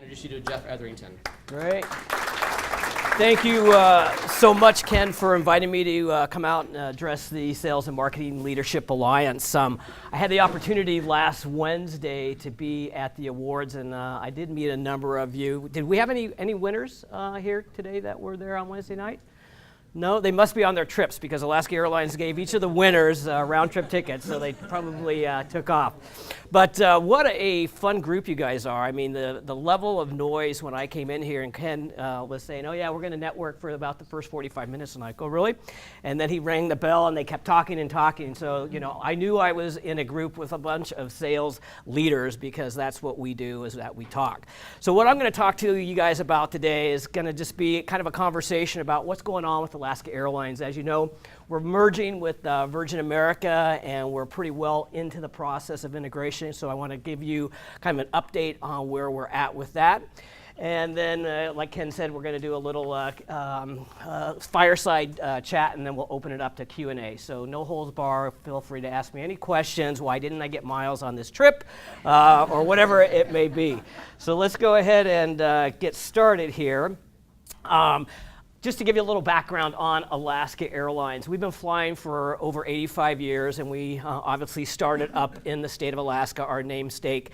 Introduce you to Jeff Etherington. Great. Thank you so much, Ken, for inviting me to come out and address the Sales and Marketing Leadership Alliance. I had the opportunity last Wednesday to be at the awards, and I did meet a number of you. Did we have any winners here today that were there on Wednesday night? No, they must be on their trips because Alaska Airlines gave each of the winners round-trip tickets, so they probably took off. But what a fun group you guys are. I mean, the level of noise when I came in here and Ken was saying, oh yeah, we're going to network for about the first 45 minutes. And I go, really? And then he rang the bell and they kept talking and talking. So, you know, I knew I was in a group with a bunch of sales leaders because that's what we do, is that we talk. So what I'm going to talk to you guys about today is going to just be kind of a conversation about what's going on with Alaska Airlines. As you know, we're merging with Virgin America, and we're pretty well into the process of integration. So I want to give you kind of an update on where we're at with that. And then, like Ken said, we're going to do a little fireside chat, and then we'll open it up to Q&A. So no holds barred. Feel free to ask me any questions. Why didn't I get miles on this trip? Or whatever it may be. So let's go ahead and get started here. Just to give you a little background on Alaska Airlines, we've been flying for over 85 years, and we obviously started up in the state of Alaska, our namesake,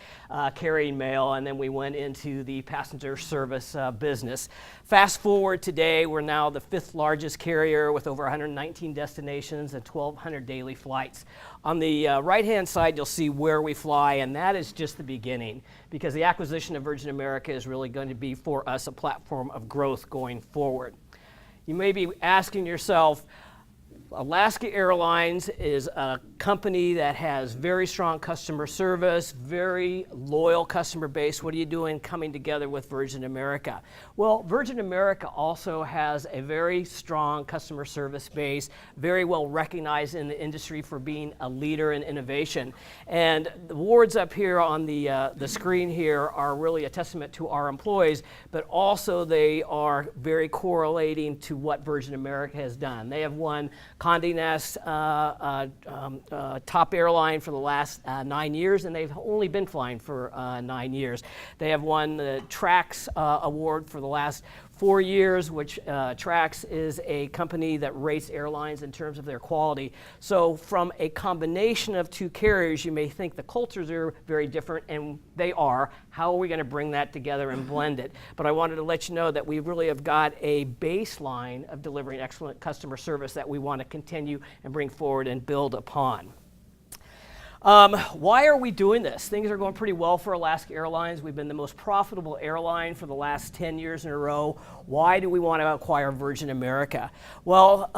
carrying mail, and then we went into the passenger service business. Fast forward today, we're now the 5th largest carrier with over 119 destinations and 1,200 daily flights. On the right-hand side, you'll see where we fly, and that is just the beginning, because the acquisition of Virgin America is really going to be, for us, a platform of growth going forward. You may be asking yourself, Alaska Airlines is a company that has very strong customer service, very loyal customer base. What are you doing coming together with Virgin America? Well, Virgin America also has a very strong customer service base, very well recognized in the industry for being a leader in innovation. And the awards up here on the screen here are really a testament to our employees, but also they are very correlating to what Virgin America has done. They have won Condé Nast top airline for the last 9 years, and they've only been flying for 9 years. They have won the Trax Award for the last 4 years, which Trax is a company that rates airlines in terms of their quality. So from a combination of two carriers, you may think the cultures are very different, and they are. How are we going to bring that together and blend it? But I wanted to let you know that we really have got a baseline of delivering excellent customer service that we want to continue and bring forward and build upon. Why are we doing this? Things are going pretty well for Alaska Airlines. We've been the most profitable airline for the last 10 years in a row. Why do we want to acquire Virgin America? Well,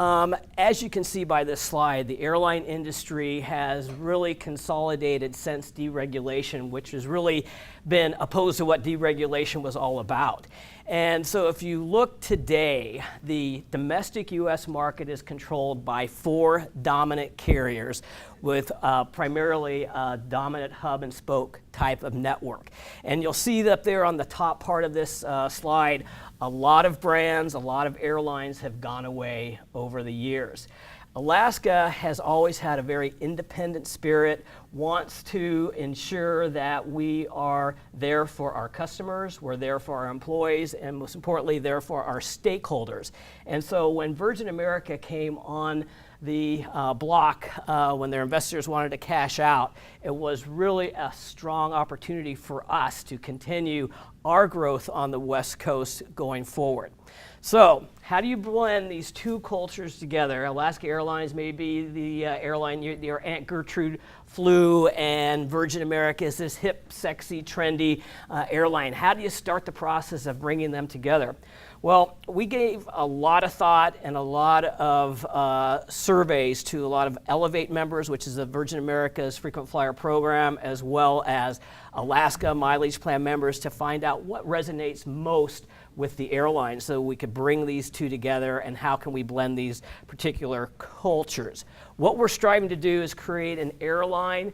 as you can see by this slide, the airline industry has really consolidated since deregulation, which has really been opposed to what deregulation was all about. And so if you look today, the domestic U.S. market is controlled by 4 dominant carriers with primarily a dominant hub and spoke type of network. And you'll see up there on the top part of this slide, a lot of brands, a lot of airlines have gone away over the years. Alaska has always had a very independent spirit, wants to ensure that we are there for our customers, we're there for our employees, and most importantly, there for our stakeholders. And so when Virgin America came on the block, when their investors wanted to cash out, it was really a strong opportunity for us to continue our growth on the West Coast going forward. So how do you blend these two cultures together? Alaska Airlines may be the airline your Aunt Gertrude flew, and Virgin America is this hip, sexy, trendy airline. How do you start the process of bringing them together? Well, we gave a lot of thought and a lot of surveys to a lot of Elevate members, which is the Virgin America's frequent flyer program, as well as Alaska Mileage Plan members, to find out what resonates most with the airline so we could bring these two together and how can we blend these particular cultures. What we're striving to do is create an airline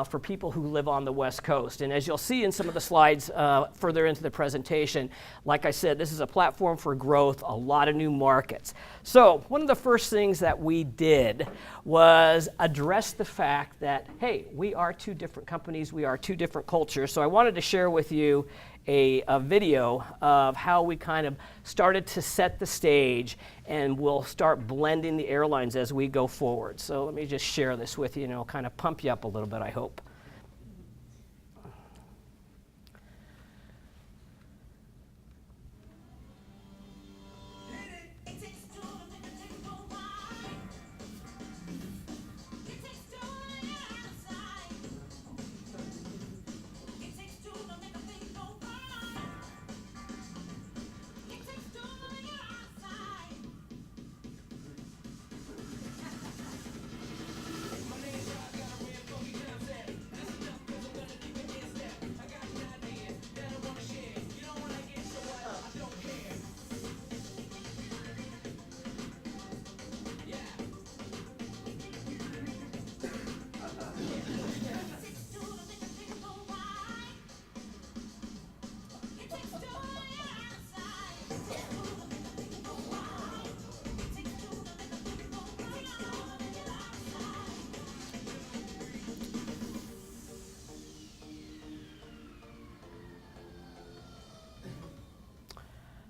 for people who live on the West Coast. And as you'll see in some of the slides further into the presentation, like I said, this is a platform for growth, a lot of new markets. So one of the first things that we did was address the fact that, hey, we are two different companies, we are two different cultures. So I wanted to share with you a video of how we kind of started to set the stage, and we'll start blending the airlines as we go forward. So let me just share this with you, and it'll kind of pump you up a little bit, I hope.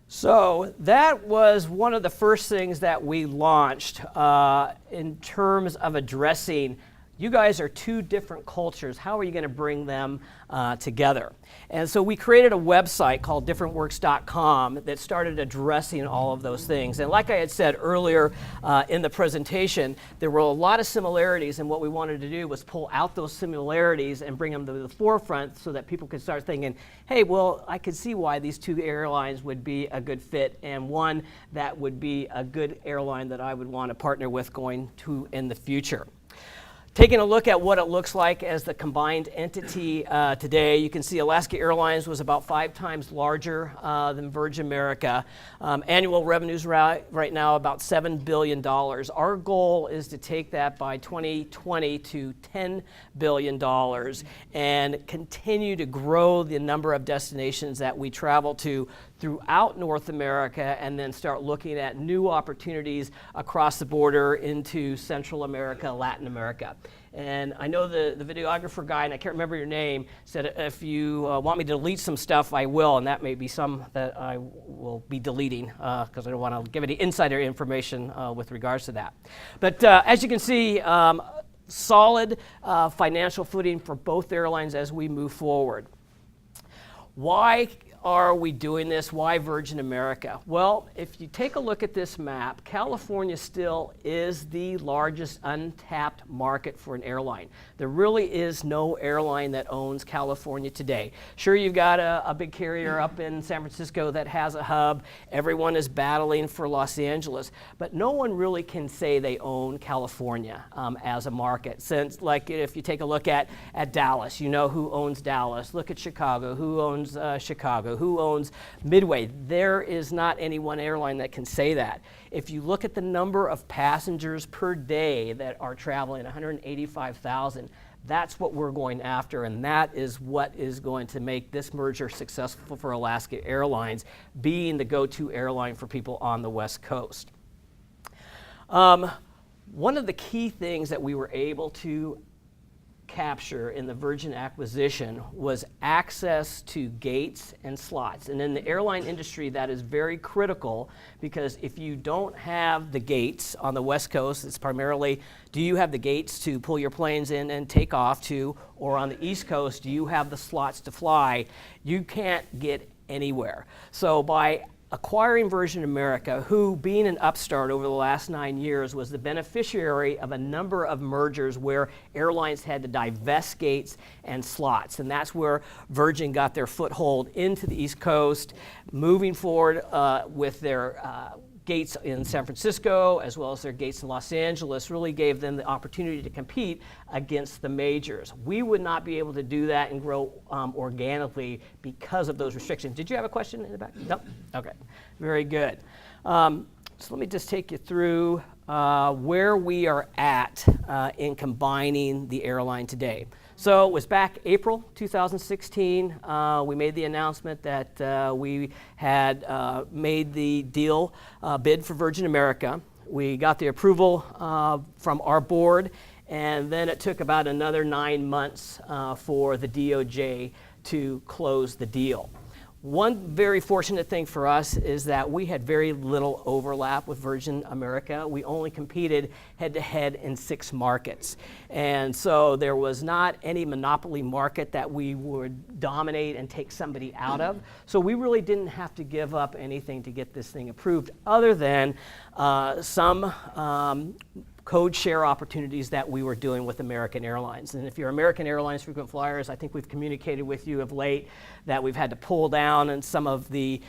So that was one of the first things that we launched in terms of addressing, you guys are two different cultures. How are you going to bring them together? And so we created a website called differentworks.com that started addressing all of those things. And like I had said earlier in the presentation, there were a lot of similarities, and what we wanted to do was pull out those similarities and bring them to the forefront so that people could start thinking, hey, well, I could see why these two airlines would be a good fit, and one that would be a good airline that I would want to partner with going to in the future. Taking a look at what it looks like as the combined entity today, you can see Alaska Airlines was about 5 times larger than Virgin America. Annual revenues right now about $7 billion. Our goal is to take that by 2020 to $10 billion and continue to grow the number of destinations that we travel to throughout North America, and then start looking at new opportunities across the border into Central America, Latin America. And I know the videographer guy, and I can't remember your name, said if you want me to delete some stuff, I will, and that may be some that I will be deleting because I don't want to give any insider information with regards to that. But as you can see, solid financial footing for both airlines as we move forward. Why are we doing this? Why Virgin America? Well, if you take a look at this map, California still is the largest untapped market for an airline. There really is no airline that owns California today. Sure, you've got a big carrier up in San Francisco that has a hub. Everyone is battling for Los Angeles, but no one really can say they own California as a market. Since, like, if you take a look at Dallas, you know who owns Dallas. Look at Chicago, who owns Chicago, who owns Midway. There is not any one airline that can say that. If you look at the number of passengers per day that are traveling, 185,000, that's what we're going after, and that is what is going to make this merger successful for Alaska Airlines, being the go-to airline for people on the West Coast. One of the key things that we were able to capture in the Virgin acquisition was access to gates and slots. And in the airline industry, that is very critical, because if you don't have the gates on the West Coast, it's primarily, do you have the gates to pull your planes in and take off to, or on the East Coast, do you have the slots to fly? You can't get anywhere. So by acquiring Virgin America, who, being an upstart over the last 9 years, was the beneficiary of a number of mergers where airlines had to divest gates and slots. And that's where Virgin got their foothold into the East Coast, moving forward with their gates in San Francisco, as well as their gates in Los Angeles, really gave them the opportunity to compete against the majors. We would not be able to do that and grow organically because of those restrictions. Did you have a question in the back? No? Okay, very good. So let me just take you through where we are at in combining the airline today. So it was back April 2016. We made the announcement that we had made the deal bid for Virgin America. We got the approval from our board, and then it took about another 9 months for the DOJ to close the deal. One very fortunate thing for us is that we had very little overlap with Virgin America. We only competed head-to-head in 6 markets. And so there was not any monopoly market that we would dominate and take somebody out of. So we really didn't have to give up anything to get this thing approved, other than some code share opportunities that we were doing with American Airlines. And if you're American Airlines frequent flyers, I think we've communicated with you of late that we've had to pull down on some of the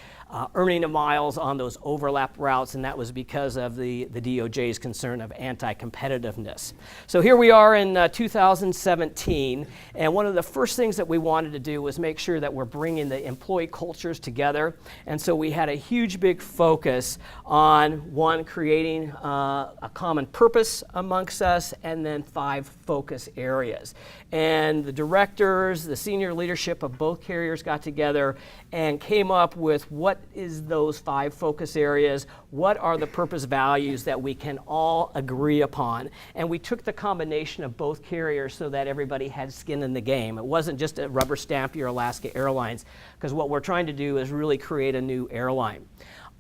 earning of miles on those overlap routes, and that was because of the DOJ's concern of anti-competitiveness. So here we are in 2017, and one of the first things that we wanted to do was make sure that we're bringing the employee cultures together. And so we had a huge big focus on, one, creating a common purpose amongst us, and then 5 focus areas. And the directors, the senior leadership of both carriers got together and came up with what is those 5 focus areas, what are the purpose values that we can all agree upon. And we took the combination of both carriers so that everybody had skin in the game. It wasn't just a rubber stamp your Alaska Airlines, because what we're trying to do is really create a new airline.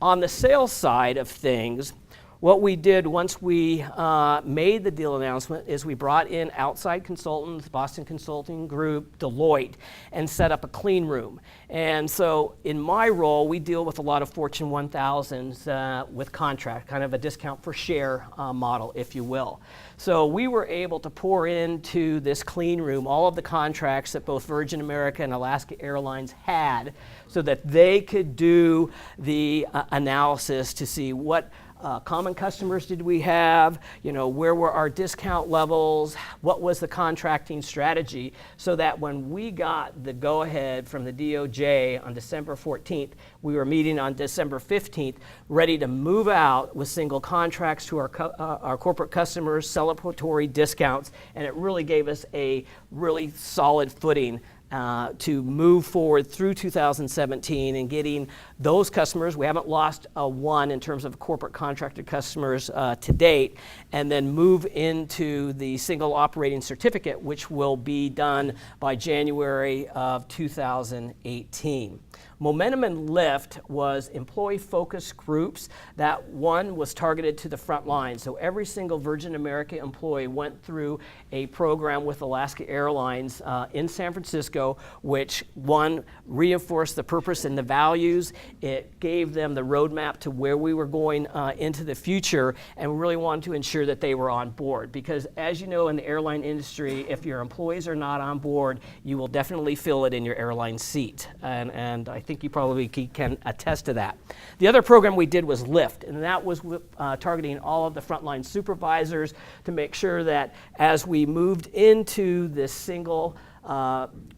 On the sales side of things, what we did once we made the deal announcement is we brought in outside consultants, Boston Consulting Group, Deloitte, and set up a clean room. And so in my role, we deal with a lot of Fortune 1000s with contract, kind of a discount for share model, if you will. So we were able to pour into this clean room all of the contracts that both Virgin America and Alaska Airlines had, so that they could do the analysis to see what common customers did we have, where were our discount levels, what was the contracting strategy, so that when we got the go-ahead from the DOJ on December 14th, we were meeting on December 15th, ready to move out with single contracts to our corporate customers, celebratory discounts, and it really gave us a really solid footing to move forward through 2017 and getting those customers. We haven't lost one in terms of corporate contracted customers to date, and then move into the single operating certificate, which will be done by January of 2018. Momentum and Lift was employee focus groups that, one, was targeted to the front line. So every single Virgin America employee went through a program with Alaska Airlines in San Francisco, which, one, reinforced the purpose and the values. It gave them the roadmap to where we were going into the future, and we really wanted to ensure that they were on board. Because as you know, in the airline industry, if your employees are not on board, you will definitely feel it in your airline seat. And I think you probably can attest to that. The other program we did was Lift, and that was targeting all of the frontline supervisors to make sure that as we moved into this single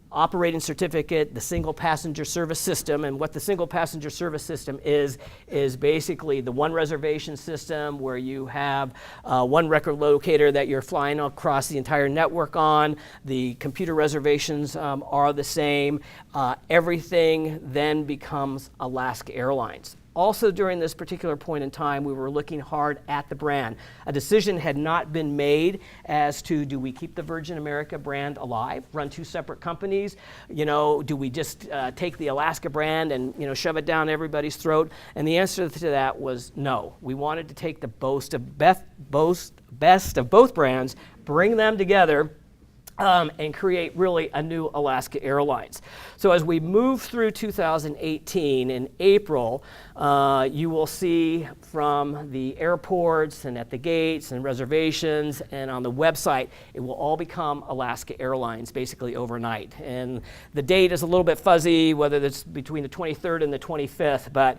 operating certificate, the single passenger service system, and what the single passenger service system is basically the one reservation system where you have one record locator that you're flying across the entire network on. The computer reservations are the same. Everything then becomes Alaska Airlines. Also, during this particular point in time, we were looking hard at the brand. A decision had not been made as to, do we keep the Virgin America brand alive, run 2 separate companies? Do we just take the Alaska brand and shove it down everybody's throat? And the answer to that was no. We wanted to take the best of both brands, bring them together, and create really a new Alaska Airlines. So as we move through 2018, in April, you will see from the airports and at the gates and reservations and on the website, it will all become Alaska Airlines basically overnight. And the date is a little bit fuzzy, whether it's between the 23rd and the 25th, but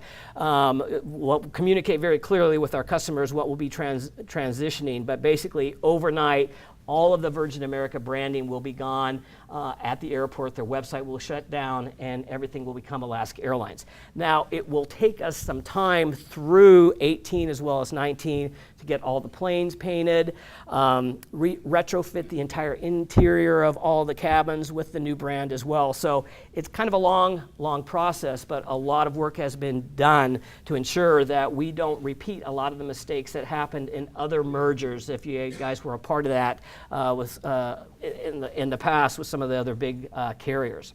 we'll communicate very clearly with our customers what will be transitioning. But basically overnight, all of the Virgin America branding will be gone at the airport. Their website will shut down, and everything will become Alaska Airlines. Now, it will take us some time through 18 as well as 19 to get all the planes painted, retrofit the entire interior of all the cabins with the new brand as well. So it's kind of a long process, but a lot of work has been done to ensure that we don't repeat a lot of the mistakes that happened in other mergers. If you guys were a part of that in the past with some of the other big carriers.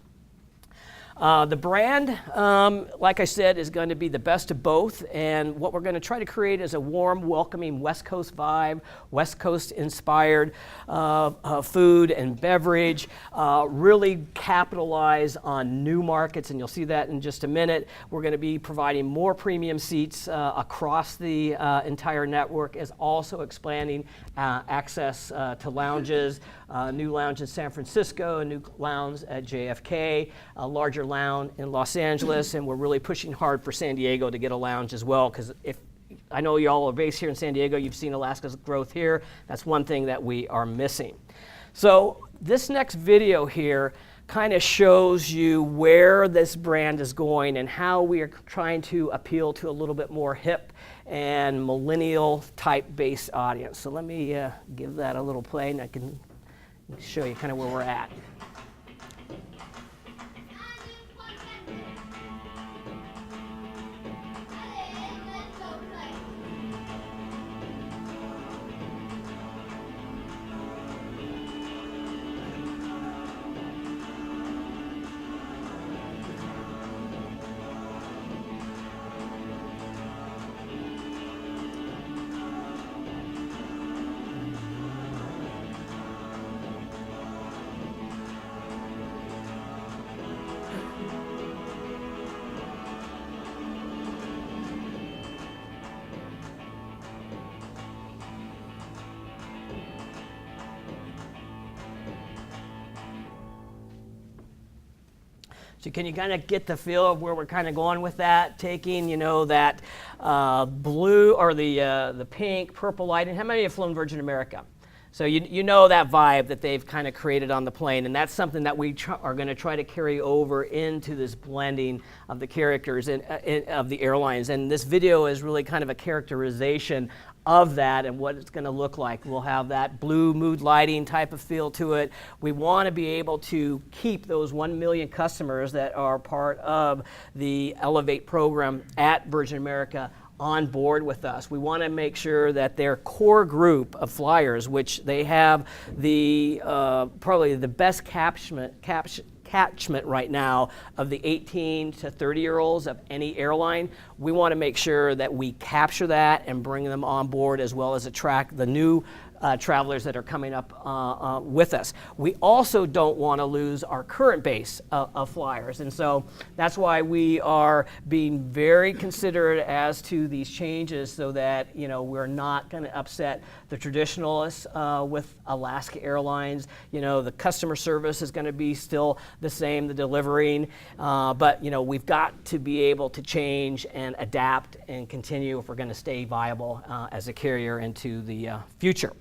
The brand, like I said, is going to be the best of both, and what we're going to try to create is a warm, welcoming West Coast vibe, West Coast inspired food and beverage, really capitalize on new markets, and you'll see that in just a minute. We're going to be providing more premium seats across the entire network, as also expanding access to lounges, new lounge in San Francisco, a new lounge at JFK, a larger lounge in Los Angeles, and we're really pushing hard for San Diego to get a lounge as well, because if I know you all are based here in San Diego, you've seen Alaska's growth here. That's one thing that we are missing. So this next video here kind of shows you where this brand is going and how we are trying to appeal to a little bit more hip and millennial type based audience. So let me give that a little play, and I can show you kind of where we're at. So can you kind of get the feel of where we're kind of going with that? Taking, you know, that blue or the pink, purple light. And how many have flown Virgin America? So you know that vibe that they've kind of created on the plane, and that's something that we are going to try to carry over into this blending of the characters of the airlines. And this video is really kind of a characterization of that and what it's going to look like. We'll have that blue mood lighting type of feel to it. We want to be able to keep those 1 million customers that are part of the Elevate program at Virgin America on board with us. We want to make sure that their core group of flyers, which they have the probably the best catchment right now of the 18 to 30-year-olds of any airline. We want to make sure that we capture that and bring them on board, as well as attract the new travelers that are coming up with us. We also don't want to lose our current base of flyers, and so that's why we are being very considerate as to these changes, so that, you know, we're not going to upset the traditionalists with Alaska Airlines. You know, the customer service is going to be still the same, the delivering, but, you know, we've got to be able to change and adapt and continue if we're going to stay viable as a carrier into the future.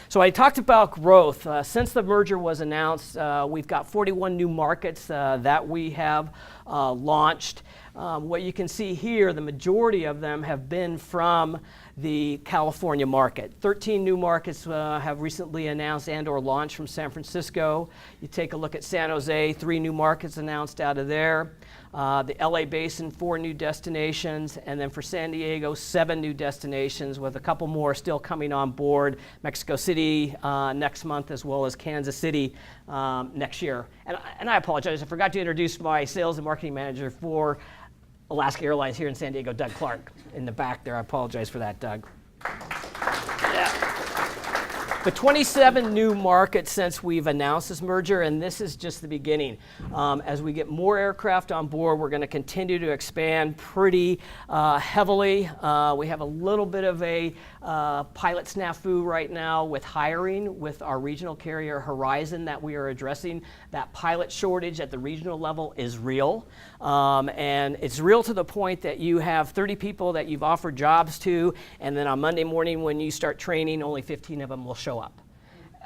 So I talked about growth. Since the merger was announced, we've got 41 new markets that we have launched. What you can see here, the majority of them have been from the California market. 13 new markets have recently announced and or launched from San Francisco. You take a look at San Jose, 3 new markets announced out of there. The LA Basin, 4 new destinations, and then for San Diego, 7 new destinations, with a couple more still coming on board. Mexico City next month, as well as Kansas City next year. And I apologize, I forgot to introduce my sales and marketing manager for Alaska Airlines here in San Diego, Doug Clark, in the back there. I apologize for that, Doug. Yeah. The 27 new markets since we've announced this merger, and this is just the beginning. As we get more aircraft on board, we're going to continue to expand pretty heavily. We have a little bit of a pilot snafu right now with hiring with our regional carrier Horizon that we are addressing. That pilot shortage at the regional level is real, and it's real to the point that you have 30 people that you've offered jobs to, and then on Monday morning when you start training, only 15 of them will show up.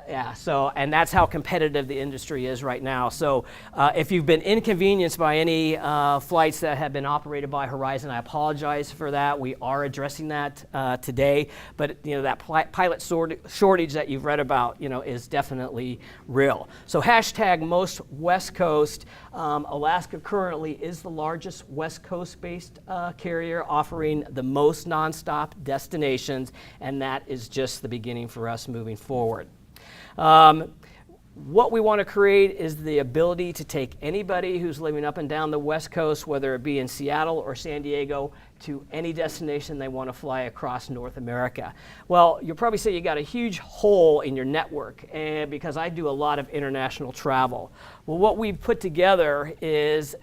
Yeah, so, and that's how competitive the industry is right now. So if you've been inconvenienced by any flights that have been operated by Horizon, I apologize for that. We are addressing that today, but, you know, that pilot shortage that you've read about, you know, is definitely real. So hashtag most West Coast. Alaska currently is the largest West Coast-based carrier, offering the most nonstop destinations, and that is just the beginning for us moving forward. What we want to create is the ability to take anybody who's living up and down the West Coast, whether it be in Seattle or San Diego, to any destination they want to fly across North America. Well, you'll probably say you got a huge hole in your network, and because I do a lot of international travel. Well, what we've put together is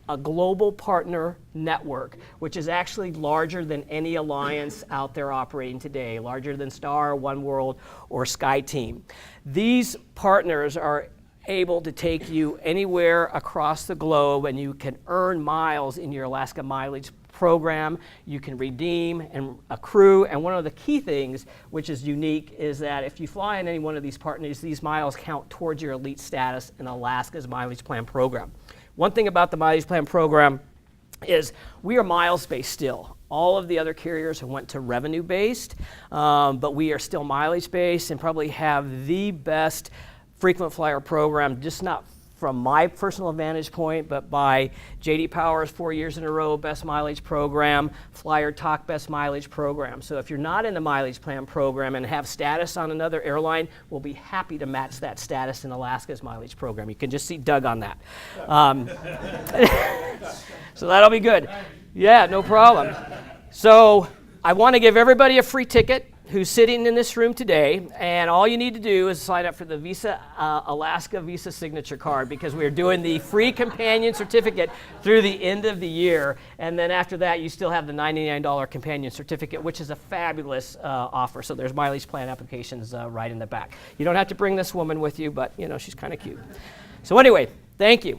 a global partner network, which is actually larger than any alliance out there operating today, larger than Star, Oneworld, or SkyTeam. These partners are able to take you anywhere across the globe, and you can earn miles in your Alaska mileage program. You can redeem and accrue, and one of the key things which is unique is that if you fly in any one of these partners, these miles count towards your elite status in Alaska's mileage plan program. One thing about the mileage plan program is we are miles-based still. All of the other carriers have went to revenue-based, but we are still mileage-based and probably have the best frequent flyer program, just not from my personal vantage point, but by J.D. Power's 4 years in a row best mileage program, Flyer Talk best mileage program. So if you're not in the mileage plan program and have status on another airline, we'll be happy to match that status in Alaska's mileage program. You can just see Doug on that. So that'll be good. Yeah, no problem. So I want to give everybody a free ticket who's sitting in this room today, and all you need to do is sign up for the Visa Alaska Visa Signature Card, because we're doing the free companion certificate through the end of the year, and then after that you still have the $99 companion certificate, which is a fabulous offer. So there's mileage plan applications right in the back. You don't have to bring this woman with you, but you know, she's kind of cute. So anyway, thank you.